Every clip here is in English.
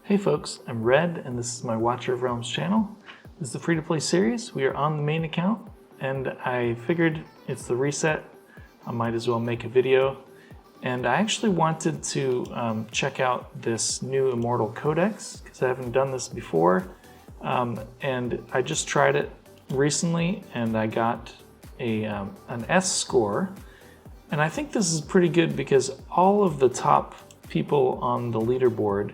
Hey folks, I'm Red and this is my Watcher of Realms channel. This is the free-to-play series. We are on the main account and I figured it's the reset. I might as well make a video. And I actually wanted to check out this new Immortal Codex because I haven't done this before. And I just tried it recently and I got an S score. And I think this is pretty good because all of the top people on the leaderboard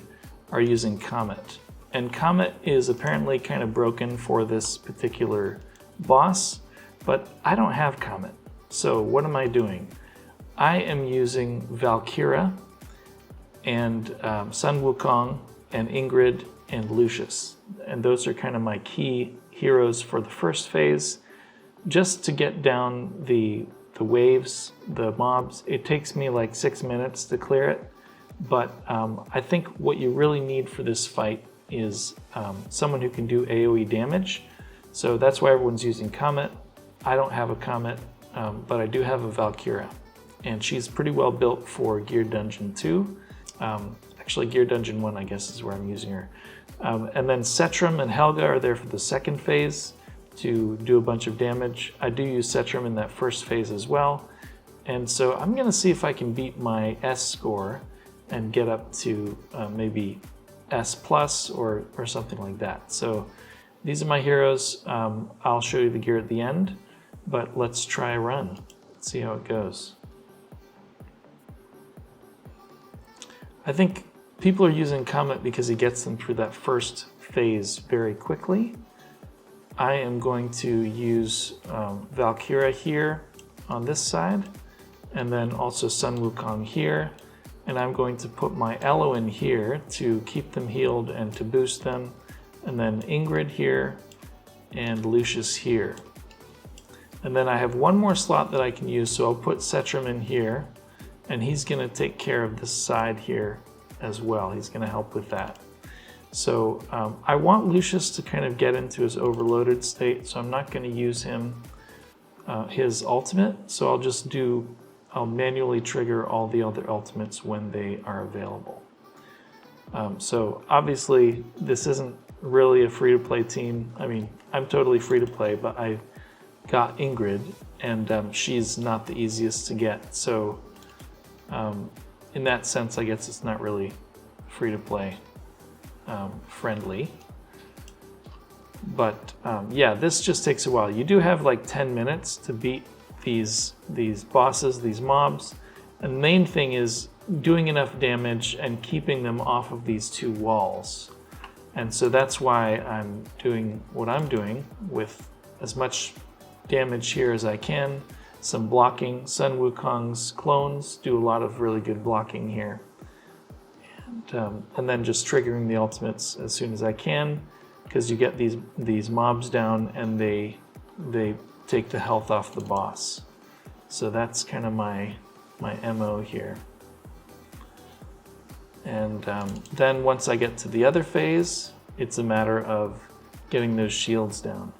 are using Khamet. And Khamet is apparently kind of broken for this particular boss, but I don't have Khamet. So what am I doing? I am using Valkyra and Sun Wukong and Ingrid and Lucius. And those are kind of my key heroes for the first phase. Just to get down the waves, the mobs, it takes me like 6 minutes to clear it. But I think what you really need for this fight is someone who can do AoE damage. So that's why everyone's using Khamet. I don't have a Khamet, but I do have a Valkyra. And she's pretty well built for Gear Dungeon 2. Actually, Gear Dungeon 1, I guess, is where I'm using her. And then Setram and Helga are there for the second phase to do a bunch of damage. I do use Setram in that first phase as well. And so I'm going to see if I can beat my S score and get up to maybe S plus or something like that. So these are my heroes. I'll show you the gear at the end, but let's try a run. Let's see how it goes. I think people are using Khamet because he gets them through that first phase very quickly. I am going to use Valkyra here on this side, and then also Sun Wukong here. And I'm going to put my Elowyn here to keep them healed and to boost them. And then Ingrid here and Lucius here. And then I have one more slot that I can use, so I'll put Setram in here. And he's going to take care of this side here as well. He's going to help with that. So I want Lucius to kind of get into his overloaded state, so I'm not going to use him, his ultimate. So I'll manually trigger all the other ultimates when they are available. So obviously this isn't really a free-to-play team. I mean, I'm totally free-to-play, but I got Ingrid and she's not the easiest to get. So in that sense, I guess it's not really free-to-play friendly. But yeah, this just takes a while. You do have like 10 minutes to beat these bosses, these mobs, and the main thing is doing enough damage and keeping them off of these two walls. And so that's why I'm doing what I'm doing with as much damage here as I can, some blocking. Sun Wukong's clones do a lot of really good blocking here. And then just triggering the ultimates as soon as I can, because you get these mobs down and they take the health off the boss. So that's kind of my MO here. And then once I get to the other phase, it's a matter of getting those shields down.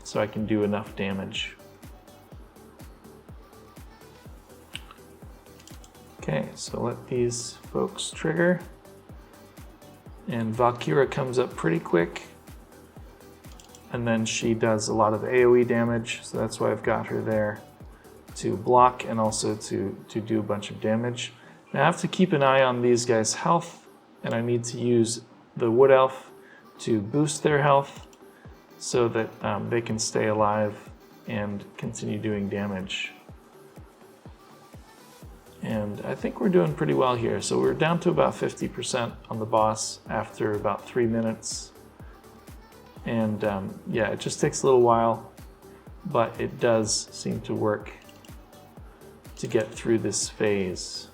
So I can do enough damage. Okay, so let these folks trigger. And Valkyra comes up pretty quick. And then she does a lot of AoE damage, so that's why I've got her there to block and also to do a bunch of damage. Now I have to keep an eye on these guys' health, and I need to use the Wood Elf to boost their health so that they can stay alive and continue doing damage. And I think we're doing pretty well here. So we're down to about 50% on the boss after about 3 minutes. And yeah, it just takes a little while, but it does seem to work to get through this phase.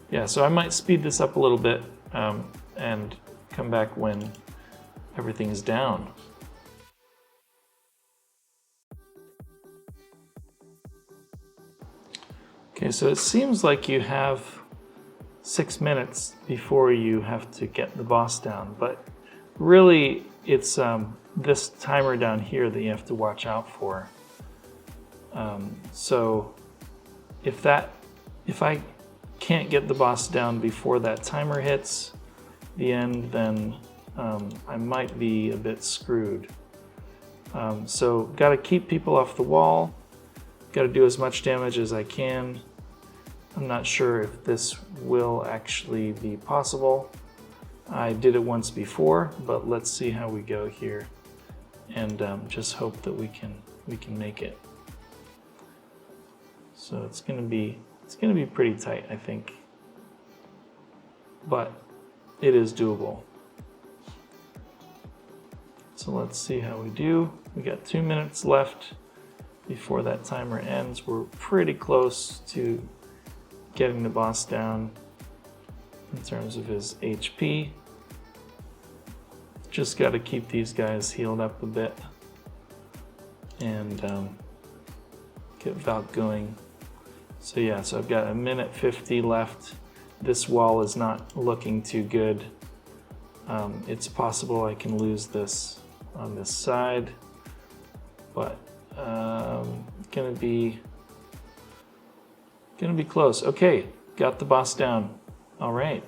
Yeah, so I might speed this up a little bit and come back when everything's down. Okay, so it seems like you have 6 minutes before you have to get the boss down, but really it's this timer down here that you have to watch out for. So if I can't get the boss down before that timer hits the end, then I might be a bit screwed. So got to keep people off the wall, got to do as much damage as I can. I'm not sure if this will actually be possible. I did it once before, but let's see how we go here, and just hope that we can make it. So it's gonna be pretty tight, I think, but it is doable. So let's see how we do. We got 2 minutes left before that timer ends. We're pretty close to getting the boss down in terms of his HP. Just got to keep these guys healed up a bit and get Valk going. So yeah, so I've got 1:50 left. This wall is not looking too good. It's possible I can lose this on this side, but gonna be close. Okay, got the boss down. All right.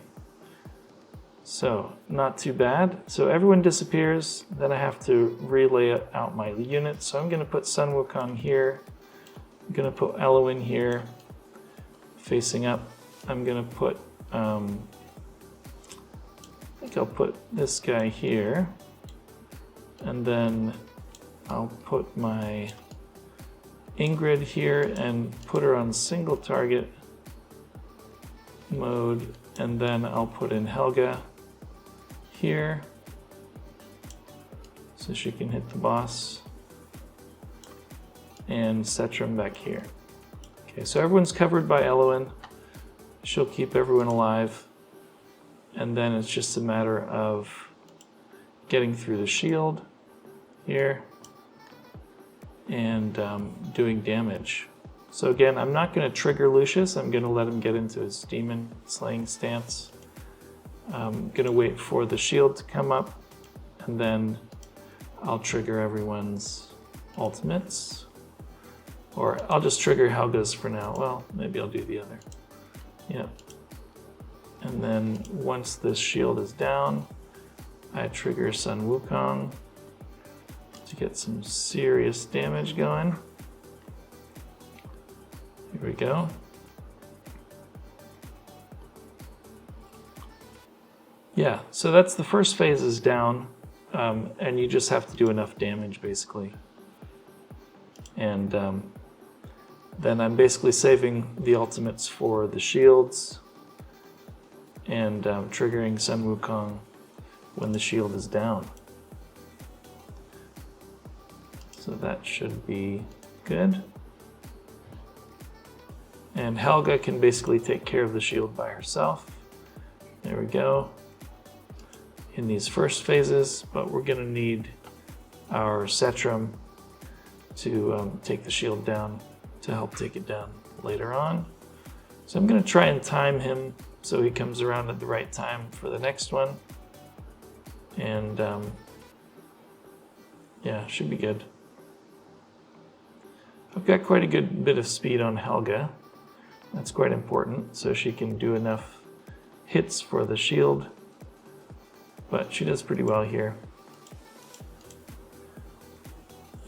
So not too bad. So everyone disappears. Then I have to relay out my units. So I'm gonna put Sun Wukong here. I'm gonna put Elowyn here, facing up. I'm gonna put, I think I'll put this guy here. And then I'll put my Ingrid here and put her on single target mode. And then I'll put in Helga here so she can hit the boss. And Setram back here. Okay, so everyone's covered by Elowyn. She'll keep everyone alive. And then it's just a matter of getting through the shield here and doing damage. So again, I'm not going to trigger Lucius. I'm going to let him get into his demon slaying stance. I'm going to wait for the shield to come up, and then I'll trigger everyone's ultimates. Or I'll just trigger Helga's for now. Well, maybe I'll do the other. Yep. And then once this shield is down, I trigger Sun Wukong to get some serious damage going. Here we go. Yeah, so that's the first phase is down, and you just have to do enough damage basically. And then I'm basically saving the ultimates for the shields and triggering Sun Wukong when the shield is down. So that should be good. And Helga can basically take care of the shield by herself. There we go. In these first phases, but we're gonna need our Setram to take the shield down to help take it down later on. So I'm gonna try and time him so he comes around at the right time for the next one. And yeah, should be good. I've got quite a good bit of speed on Helga. That's quite important, so she can do enough hits for the shield. But she does pretty well here.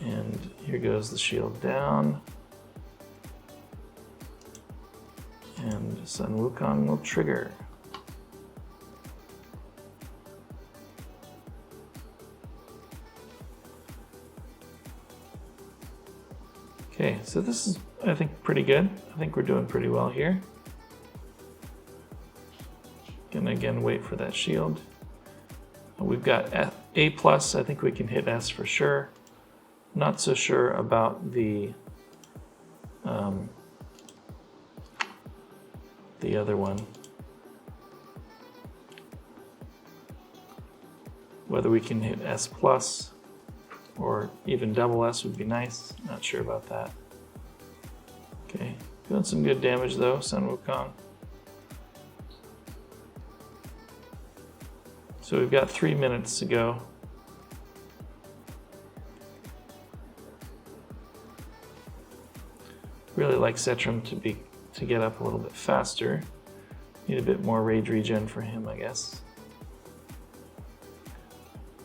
And here goes the shield down. And Sun Wukong will trigger. Okay, so this is, I think, pretty good. I think we're doing pretty well here. Gonna again wait for that shield. We've got A+, I think we can hit S for sure. Not so sure about the other one. Whether we can hit S+, or even double S would be nice. Not sure about that. Okay, doing some good damage though, Sun Wukong. So we've got 3 minutes to go. really like Setram to get up a little bit faster. Need a bit more rage regen for him, I guess.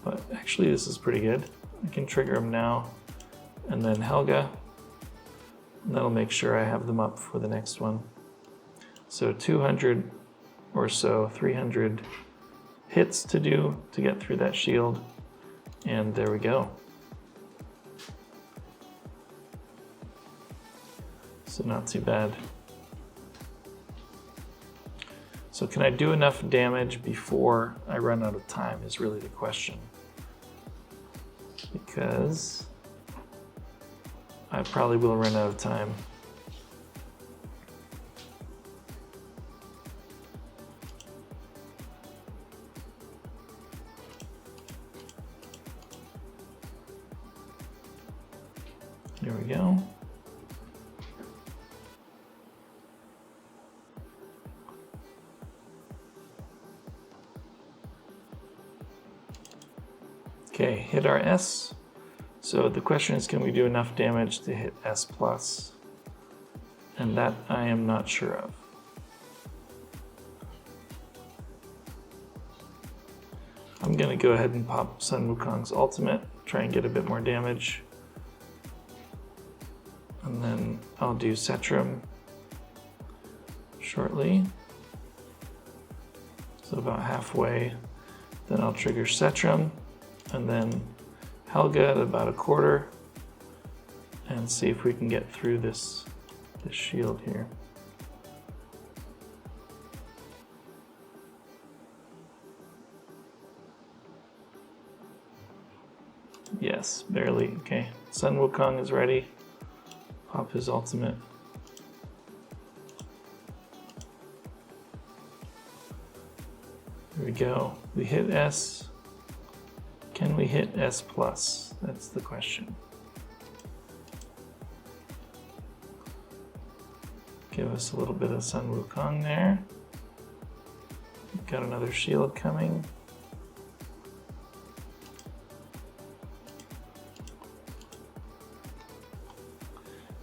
But actually this is pretty good. I can trigger him now, and then Helga. And that'll make sure I have them up for the next one. So 200 or so, 300 hits to do to get through that shield. And there we go. So not too bad. So can I do enough damage before I run out of time is really the question. Because I probably will run out of time. There we go. Okay, hit our S. So the question is, can we do enough damage to hit S+? And that I am not sure of. I'm gonna go ahead and pop Sun Wukong's ultimate, try and get a bit more damage. And then I'll do Setram shortly. So about halfway. Then I'll trigger Setram, and then Helga at about a quarter, and see if we can get through this shield here. Yes, barely. Okay, Sun Wukong is ready. Pop his ultimate. There we go. We hit S. Can we hit S+? That's the question. Give us a little bit of Sun Wukong there. We've got another shield coming.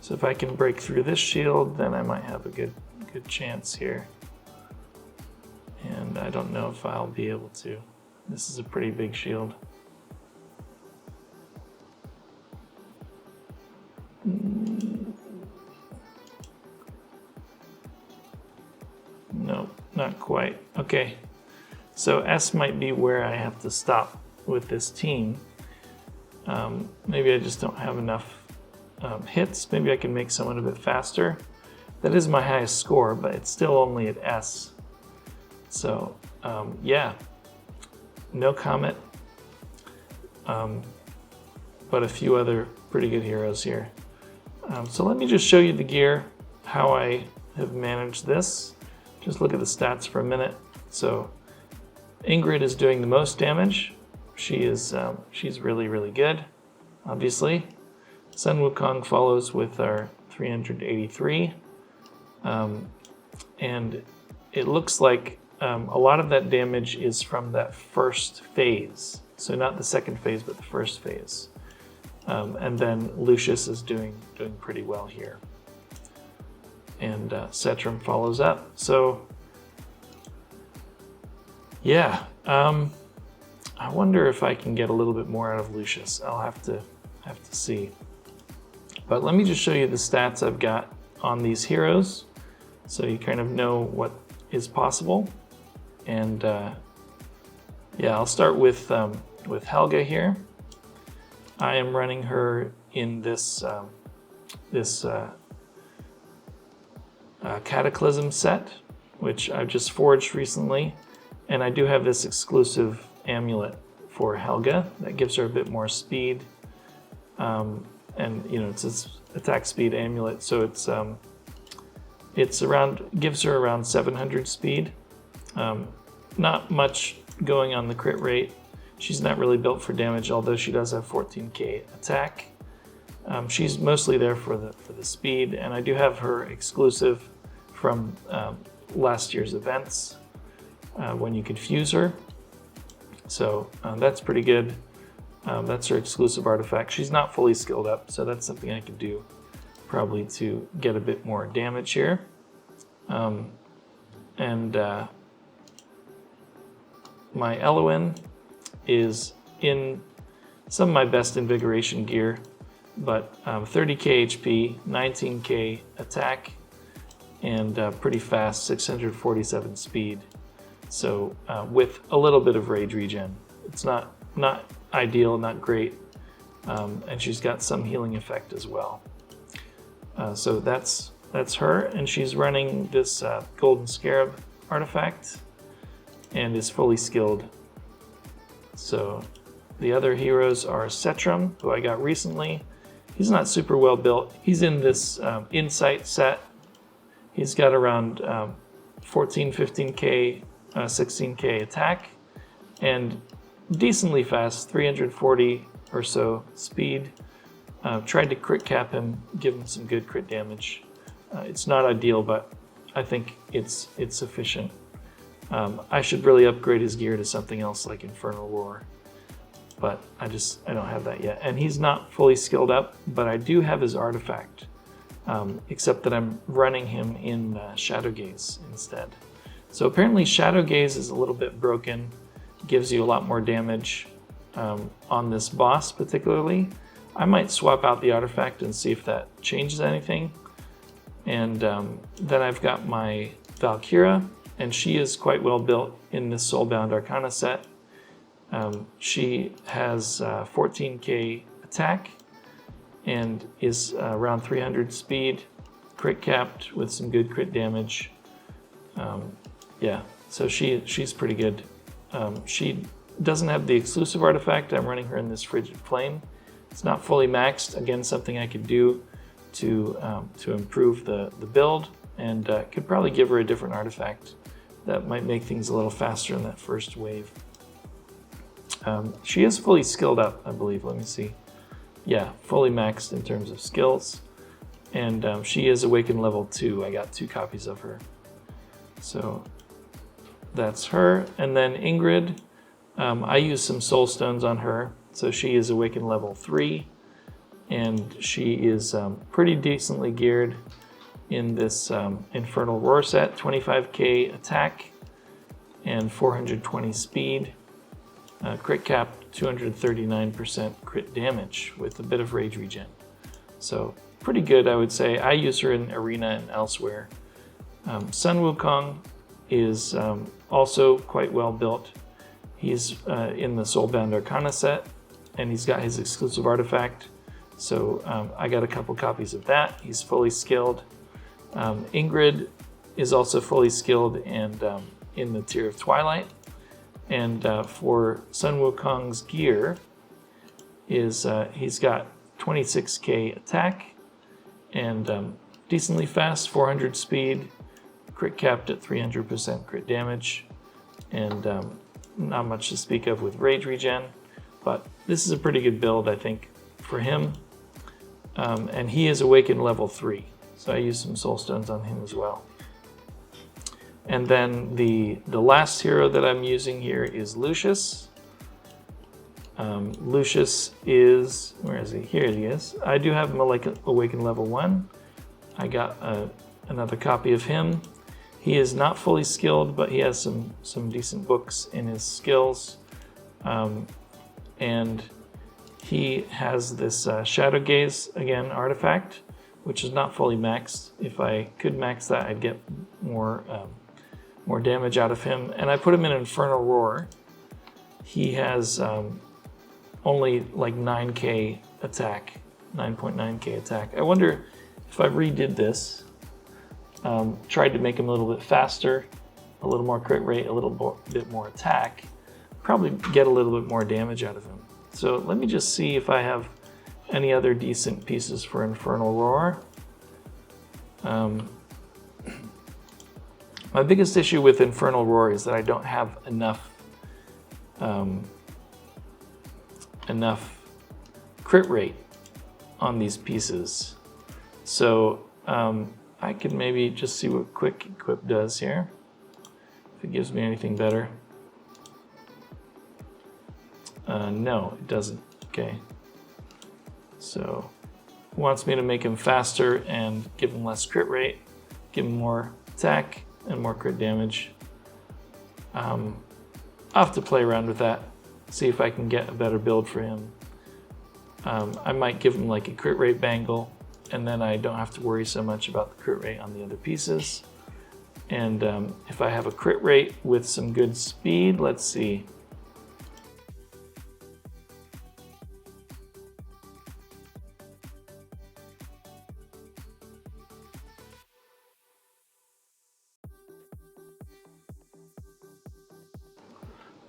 So if I can break through this shield, then I might have a good chance here. And I don't know if I'll be able to. This is a pretty big shield. No, not quite. Okay, so S might be where I have to stop with this team. Maybe I just don't have enough hits. Maybe I can make someone a bit faster. That is my highest score, but it's still only at S. So yeah, no Khamet, but a few other pretty good heroes here. So let me just show you the gear, how I have managed this. Just look at the stats for a minute. So Ingrid is doing the most damage. She's really, really good, obviously. Sun Wukong follows with our 383. And it looks like a lot of that damage is from that first phase. So not the second phase, but the first phase. And then Lucius is doing pretty well here. And Setram follows up. So yeah, I wonder if I can get a little bit more out of Lucius. I'll have to see. But let me just show you the stats I've got on these heroes, so you kind of know what is possible. And yeah, I'll start with Helga here. I am running her in this Cataclysm set, which I've just forged recently, and I do have this exclusive amulet for Helga that gives her a bit more speed, and you know, it's this attack speed amulet, so gives her around 700 speed. Not much going on the crit rate. She's not really built for damage, although she does have 14k attack. She's mostly there for the speed, and I do have her exclusive from last year's events when you could fuse her. So that's pretty good. That's her exclusive artifact. She's not fully skilled up, so that's something I could do probably to get a bit more damage here. My Elowyn is in some of my best invigoration gear, but 30k HP, 19k attack, and pretty fast, 647 speed. So with a little bit of rage regen. It's not ideal, not great, and she's got some healing effect as well. So that's her, and she's running this Golden Scarab artifact and is fully skilled. So the other heroes are Setram, who I got recently. He's not super well built. He's in this Insight set. He's got around 14, 15k, 16k attack, and decently fast, 340 or so speed. Tried to crit cap him, give him some good crit damage. It's not ideal, but I think it's sufficient. I should really upgrade his gear to something else like Infernal Roar, but I don't have that yet. And he's not fully skilled up, but I do have his artifact, except that I'm running him in Shadow Gaze instead. So apparently Shadow Gaze is a little bit broken, gives you a lot more damage on this boss particularly. I might swap out the artifact and see if that changes anything. And then I've got my Valkyra, and she is quite well built in this Soulbound Arcana set. She has 14k attack and is around 300 speed, crit capped with some good crit damage. Yeah, so she's pretty good. She doesn't have the exclusive artifact. I'm running her in this Frigid Flame. It's not fully maxed. Again, something I could do to improve the build, and could probably give her a different artifact that might make things a little faster in that first wave. She is fully skilled up, I believe. Let me see. Yeah, fully maxed in terms of skills. And she is Awakened level 2. I got 2 copies of her. So that's her. And then Ingrid, I used some soul stones on her. So she is Awakened level 3. And she is pretty decently geared in this Infernal Roar set. 25k attack and 420 speed. Crit cap 239% crit damage with a bit of rage regen. So pretty good, I would say. I use her in Arena and elsewhere. Sun Wukong is also quite well built. He's in the Soulbound Arcana set, and he's got his exclusive artifact. So I got a couple copies of that. He's fully skilled. Ingrid is also fully skilled and in the Tier of Twilight. And for Sun Wukong's gear, he's got 26k attack and decently fast, 400 speed, crit capped at 300% crit damage, and not much to speak of with rage regen. But this is a pretty good build, I think, for him. And he is Awakened level 3, so I used some soul stones on him as well. And then the last hero that I'm using here is Lucius. Lucius is, where is he? Here he is. I do have him Awakened level 1. I got another copy of him. He is not fully skilled, but he has some decent books in his skills. And he has this Shadow Gaze, again, artifact, which is not fully maxed. If I could max that, I'd get more damage out of him. And I put him in Infernal Roar. He has only like 9k attack, 9.9k attack. I wonder if I redid this, tried to make him a little bit faster, a little more crit rate, a little bit more attack, probably get a little bit more damage out of him. So let me just see if I have any other decent pieces for Infernal Roar. My biggest issue with Infernal Roar is that I don't have enough crit rate on these pieces. So I could maybe just see what Quick Equip does here, if it gives me anything better. No, it doesn't. Okay. So wants me to make him faster and give him less crit rate, give him more attack and more crit damage. I'll have to play around with that, see if I can get a better build for him. I might give him like a crit rate bangle, and then I don't have to worry so much about the crit rate on the other pieces. And if I have a crit rate with some good speed, let's see.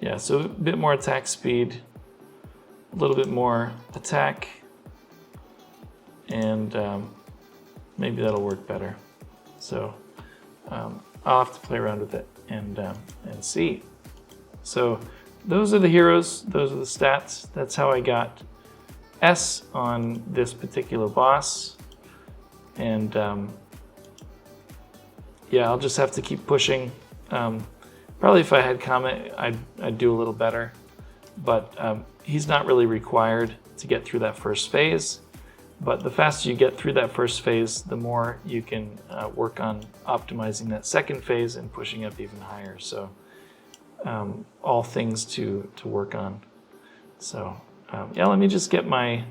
Yeah, so a bit more attack speed, a little bit more attack, and maybe that'll work better. So I'll have to play around with it and see. So those are the heroes, those are the stats. That's how I got S on this particular boss. And yeah, I'll just have to keep pushing. Probably if I had Khamet, I'd do a little better, but he's not really required to get through that first phase. But the faster you get through that first phase, the more you can work on optimizing that second phase and pushing up even higher. So all things to work on. So yeah, let me just get my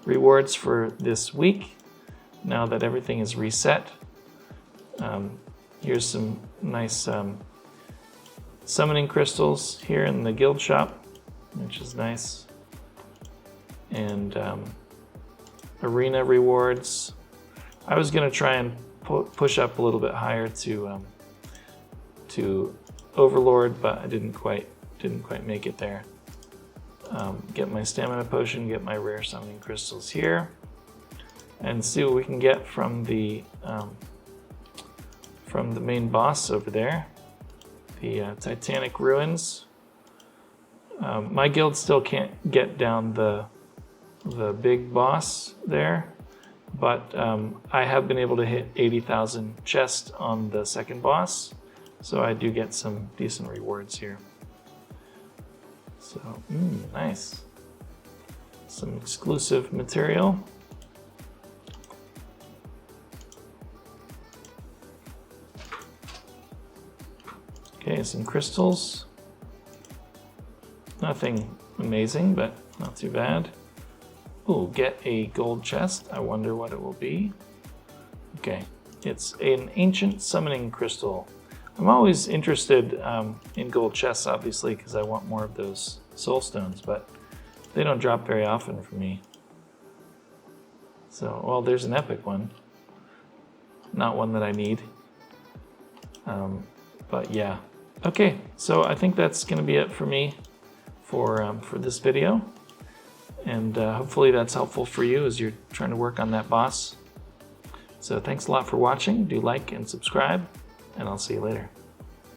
rewards for this week now that everything is reset. Here's some nice summoning crystals here in the guild shop, which is nice. And arena rewards. I was going to try and push up a little bit higher to Overlord, but I didn't quite make it there. Get my stamina potion, get my rare summoning crystals here, and see what we can get from the main boss over there, the Titanic Ruins. My guild still can't get down the big boss there, but I have been able to hit 80,000 chests on the second boss, so I do get some decent rewards here. So, nice. Some exclusive material. Okay, some crystals. Nothing amazing, but not too bad. Ooh, get a gold chest. I wonder what it will be. Okay, it's an ancient summoning crystal. I'm always interested in gold chests, obviously, because I want more of those soul stones, but they don't drop very often for me. So, well, there's an epic one. Not one that I need. But yeah. Okay, so I think that's going to be it for me for this video. And hopefully that's helpful for you as you're trying to work on that boss. So thanks a lot for watching. Do like and subscribe, and I'll see you later.